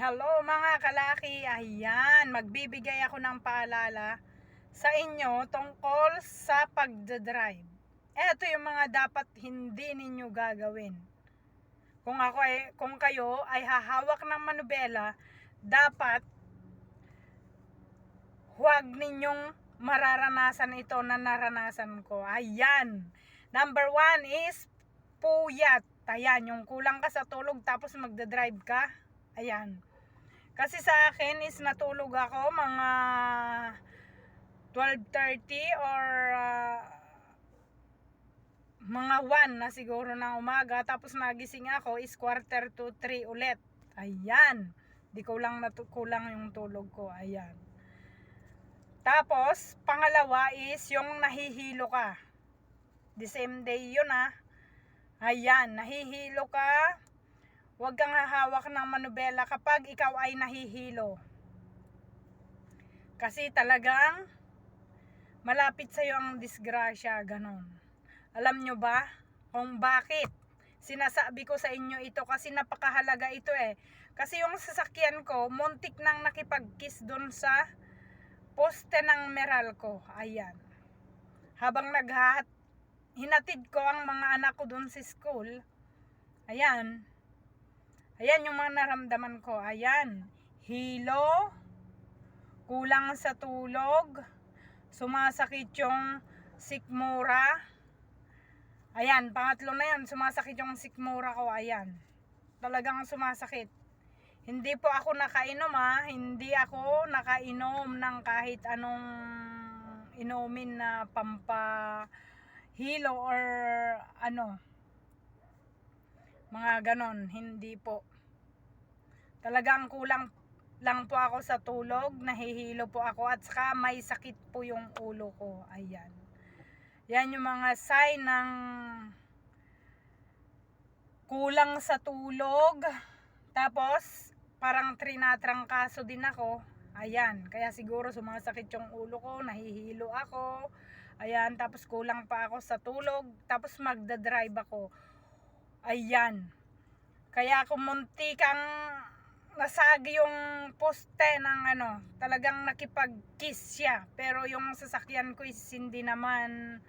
Hello mga kalaki, ayan, magbibigay ako ng paalala sa inyo tungkol sa pagdadrive. Ito yung mga dapat hindi ninyo gagawin. Kung kayo ay hahawak ng manubela, dapat huwag ninyong mararanasan ito na naranasan ko. Ayan, number 1 is puyat. Ayan, yung kulang ka sa tulog tapos magdadrive ka. Ayan. Kasi sa akin is natulog ako mga 12:30 or mga 1 na siguro ng umaga. Tapos nagising ako is 2:45 ulit. Ayan. Di ko lang kulang yung tulog ko. Ayan. Tapos, pangalawa is yung nahihilo ka. The same day yun Ayan, nahihilo ka. Huwag kang hahawak ng manubela kapag ikaw ay nahihilo. Kasi talagang malapit sa'yo ang disgrasya, ganon. Alam nyo ba kung bakit? Sinasabi ko sa inyo ito kasi napakahalaga ito Kasi yung sasakyan ko, muntik nang nakipag-kiss dun sa poste ng Meralco. Ayan. Habang hinatid ko ang mga anak ko dun sa school, ayan. Ayan yung mga naramdaman ko. Ayan. Hilo, kulang sa tulog, sumasakit yung sikmura. Ayan, pangatlo na yan, sumasakit yung sikmura ko. Ayan, talagang sumasakit. Hindi po ako nakainom hindi ako nakainom ng kahit anong inumin na pampahilo or mga ganon. Hindi po. Talagang kulang lang po ako sa tulog, nahihilo po ako at saka may sakit po yung ulo ko. Ayan. Yan yung mga sign ng kulang sa tulog. Tapos parang trinatrangkaso din ako. Ayan, kaya siguro sumasakit yung ulo ko, nahihilo ako. Ayan, tapos kulang pa ako sa tulog, tapos magdadrive ako. Ayan. Kaya kung munti kang nasagi yung poste ng talagang nakipag-kiss siya. Pero yung sasakyan ko is hindi naman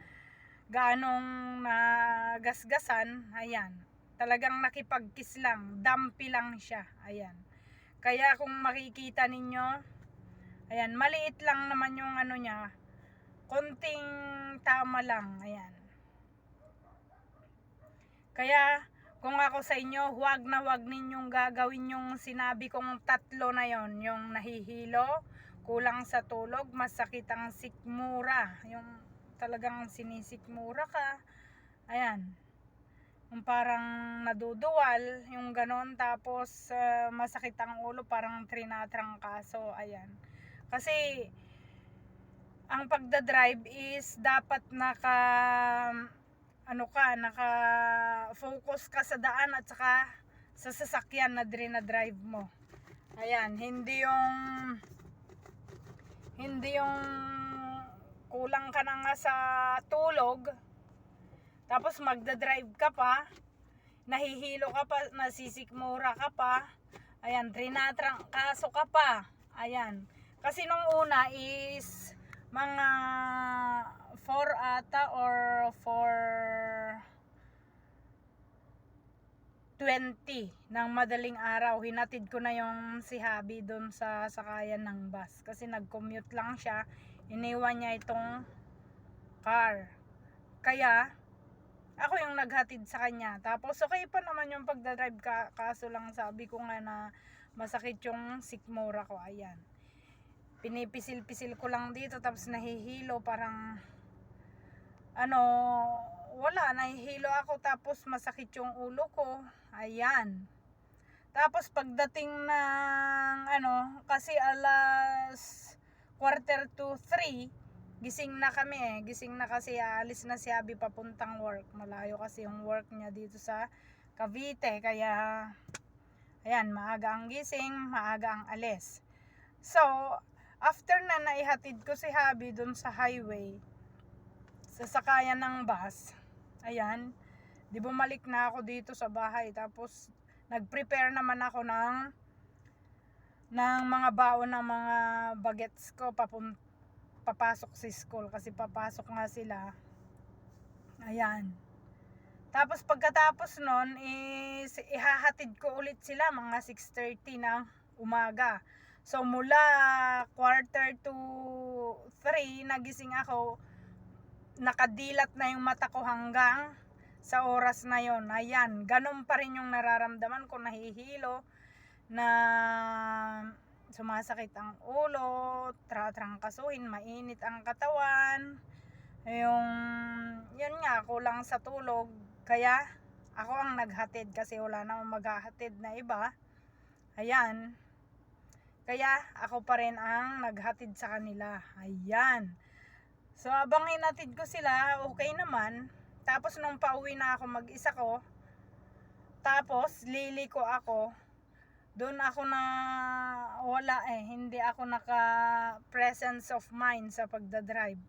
ganong nagasgasan. Ayan. Talagang nakipag-kiss lang. Dumpy lang siya. Ayan. Kaya kung makikita ninyo, ayan, maliit lang naman yung niya. Konting tama lang. Ayan. Kaya kung ako sa inyo, huwag na huwag ninyong gagawin yung sinabi kong tatlo na yon. Yung nahihilo, kulang sa tulog, masakit ang sikmura. Yung talagang sinisikmura ka. Ayan. Yung parang naduduwal, yung ganon. Tapos masakit ang ulo, parang trinatrangkaso. Ayan. Kasi ang pagdadrive is dapat naka-focus ka sa daan at saka sa sasakyan na drive mo. Ayan, hindi yung kulang ka na nga sa tulog, tapos magdadrive ka pa, nahihilo ka pa, nasisikmura ka pa, ayan, trinatrangkaso ka pa. Ayan, kasi nung una is mga 4 ata or 4:20 ng madaling araw, hinatid ko na yung si Habi doon sa sakayan ng bus kasi nag-commute lang siya, iniwan niya itong car, kaya ako yung naghatid sa kanya. Tapos okay pa naman yung pagdadrive kaso lang sabi ko nga na masakit yung sikmura ko. Ayan, pinipisil-pisil ko lang dito tapos nahihilo, parang wala, nahihilo ako tapos masakit yung ulo ko. Ayan. Tapos pagdating ng kasi alas 2:45, gising na kami gising na kasi alis na si Abby papuntang work. Malayo kasi yung work niya dito sa Cavite, kaya ayan, maaga ang gising, maaga ang alis. So after na naihatid ko si Habi dun sa highway, sa sakayan ng bus, ayan, di bumalik na ako dito sa bahay. Tapos nag-prepare naman ako ng ng mga baon ng mga bagets ko papasok sa school kasi papasok nga sila. Ayan. Tapos pagkatapos nun is ihahatid ko ulit sila mga 6:30 ng umaga. So mula 2:45 nagising ako, nakadilat na yung mata ko hanggang sa oras na yon. Ayan, ganun pa rin yung nararamdaman ko, nahihilo, na sumasakit ang ulo, trangkasuhin, mainit ang katawan, yun nga, kulang sa tulog. Kaya ako ang naghatid kasi wala namang maghahatid na iba. Ayan, kaya ako pa rin ang naghatid sa kanila. Ayan. So abang hinatid ko sila, okay naman. Tapos nung pauwi na ako, mag-isa ko, tapos liliko ako, doon ako na wala hindi ako naka presence of mind sa pagdadrive.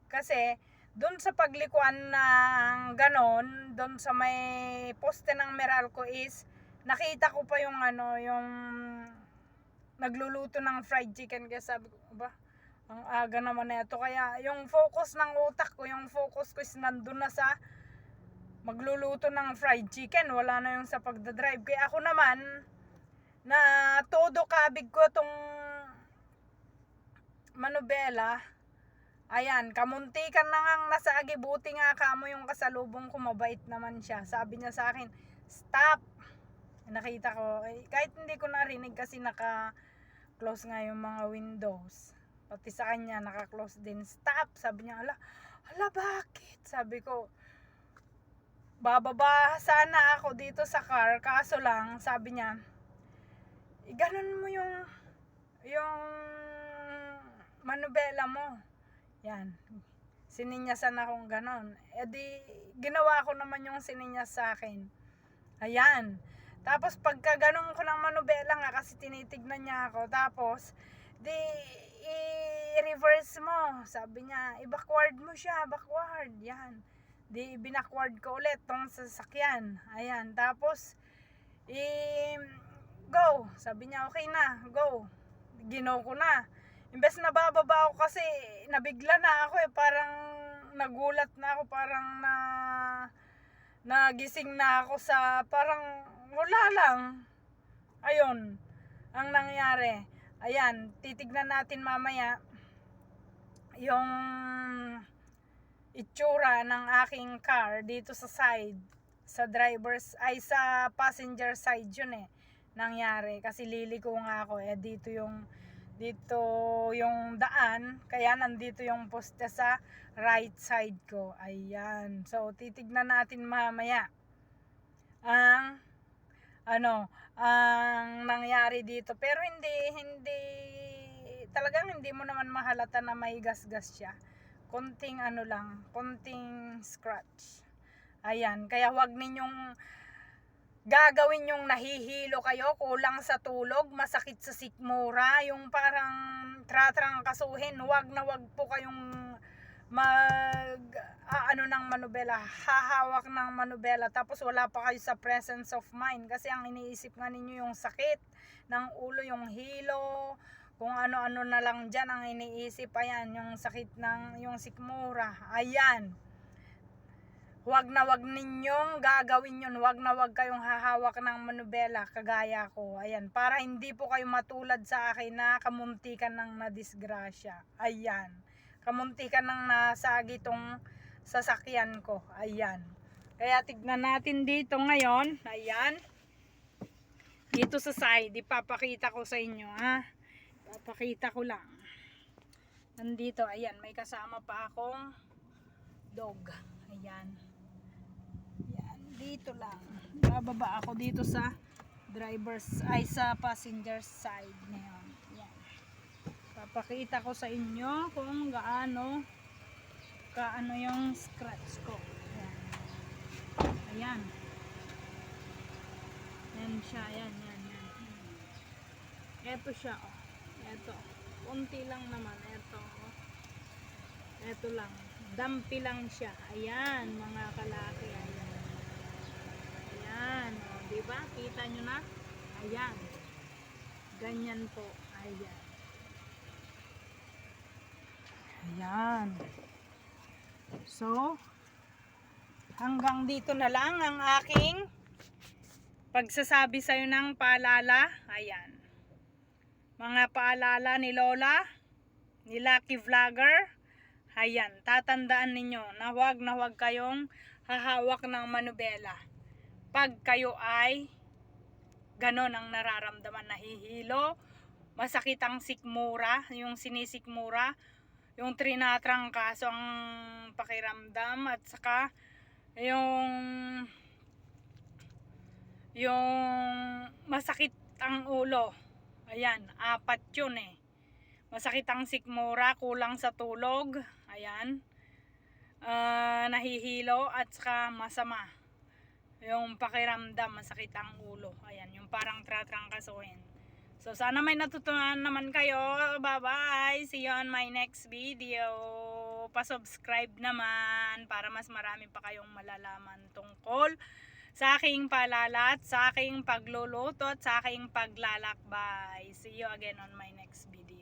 Kasi doon sa paglikuan ng ganon, doon sa may poste ng Meralco is nakita ko pa yung yung nagluluto ng fried chicken. Kaya sabi ko, ba, ang aga naman na ito. Kaya yung focus ng utak ko, yung focus ko is nandun na sa magluluto ng fried chicken, wala na yung sa pagdadrive. Kaya ako naman, na todo kabig ko tong manubela. Ayan, kamuntikan na ngang nasagi, buti nga kamo yung kasalubong ko, mabait naman siya. Sabi niya sa akin, stop. Nakita ko, kahit hindi ko narinig kasi naka-close nga yung mga windows. Pati sa kanya, naka-close din. Stop! Sabi niya, ala bakit? Sabi ko, bababa sana ako dito sa car, kaso lang, sabi niya, ganun mo yung manubela mo. Yan, sininyasan akong ganon. E di ginawa ko naman yung sininyas sa akin. Ayan. Tapos pagka ganon ko ng manubela nga, kasi tinitignan niya ako, tapos di i-reverse mo, sabi niya, i-backward mo siya, backward. Yan, di binackward ko ulit tong sasakyan. Ayan, tapos go, sabi niya, okay na, go. Ginaw ko na. Imbes na bababa ako kasi nabigla na ako parang nagulat na ako, parang nagising na ako sa parang wala lang. Ayun ang nangyari. Ayan, titignan natin mamaya yung itsura ng aking car dito sa side, sa sa passenger side yun nangyari, kasi liliko nga ako dito yung daan, kaya nandito yung poste sa right side ko. Ayan, so titignan natin mamaya ang ang nangyari dito, pero hindi talagang hindi mo naman mahalata na may gasgas siya, konting konting scratch. Ayan, kaya wag ninyong gagawin yung nahihilo kayo, kulang sa tulog, masakit sa sikmura, yung parang tratrangkasuhin. Wag na wag po kayong ng manubela, hahawak ng manubela, tapos wala pa kayo sa presence of mind, kasi ang iniisip nga ninyo yung sakit ng ulo, yung hilo, kung ano-ano na lang dyan ang iniisip. Ayan, yung sakit ng yung sikmura. Ayan, wag na wag ninyong gagawin yun. Wag na wag kayong hahawak ng manubela kagaya ko. Ayan, para hindi po kayo matulad sa akin na kamuntikan ng nadisgrasya. Ayan, kamuntikan ng nasagi tong sasakyan ko. Ayan, kaya tignan natin dito ngayon. Ayan, dito sa side, ipapakita ko sa inyo papakita ko lang. Nandito, ayan, may kasama pa akong dog. Ayan, dito lang, bababa ako dito sa sa passenger side ngayon. Yan, papakita ko sa inyo kung gaano yung scratch ko. Ayan, yan siya, yan. Eto siya, eto, konti lang naman, eto lang, dampi lang siya. Ayan, mga kalaki. Ayan, diba? Kita nyo na? Ayan. Ganyan po. Ayan. Ayan. So, hanggang dito na lang ang aking pagsasabi sa'yo ng paalala. Ayan. Mga paalala ni Lola, ni Lucky Vlogger. Ayan, tatandaan ninyo na huwag kayong hahawak ng manubela. Pag kayo ay ganon ang nararamdaman, nahihilo, masakit ang sikmura, yung sinisikmura, yung trinatrangkaso ang pakiramdam, at saka yung masakit ang ulo. Ayan, 4 yun eh. Masakit ang sikmura, kulang sa tulog, ayan, nahihilo, at saka masama yung pakiramdam, masakit ang ulo, ayan, yung parang tratrangkasuhin. So sana may natutunan naman kayo. Bye bye, see you on my next video. Pa-subscribe naman para mas marami pa kayong malalaman tungkol sa aking paalala at sa aking pagluluto at sa aking paglalakbay. See you again on my next video.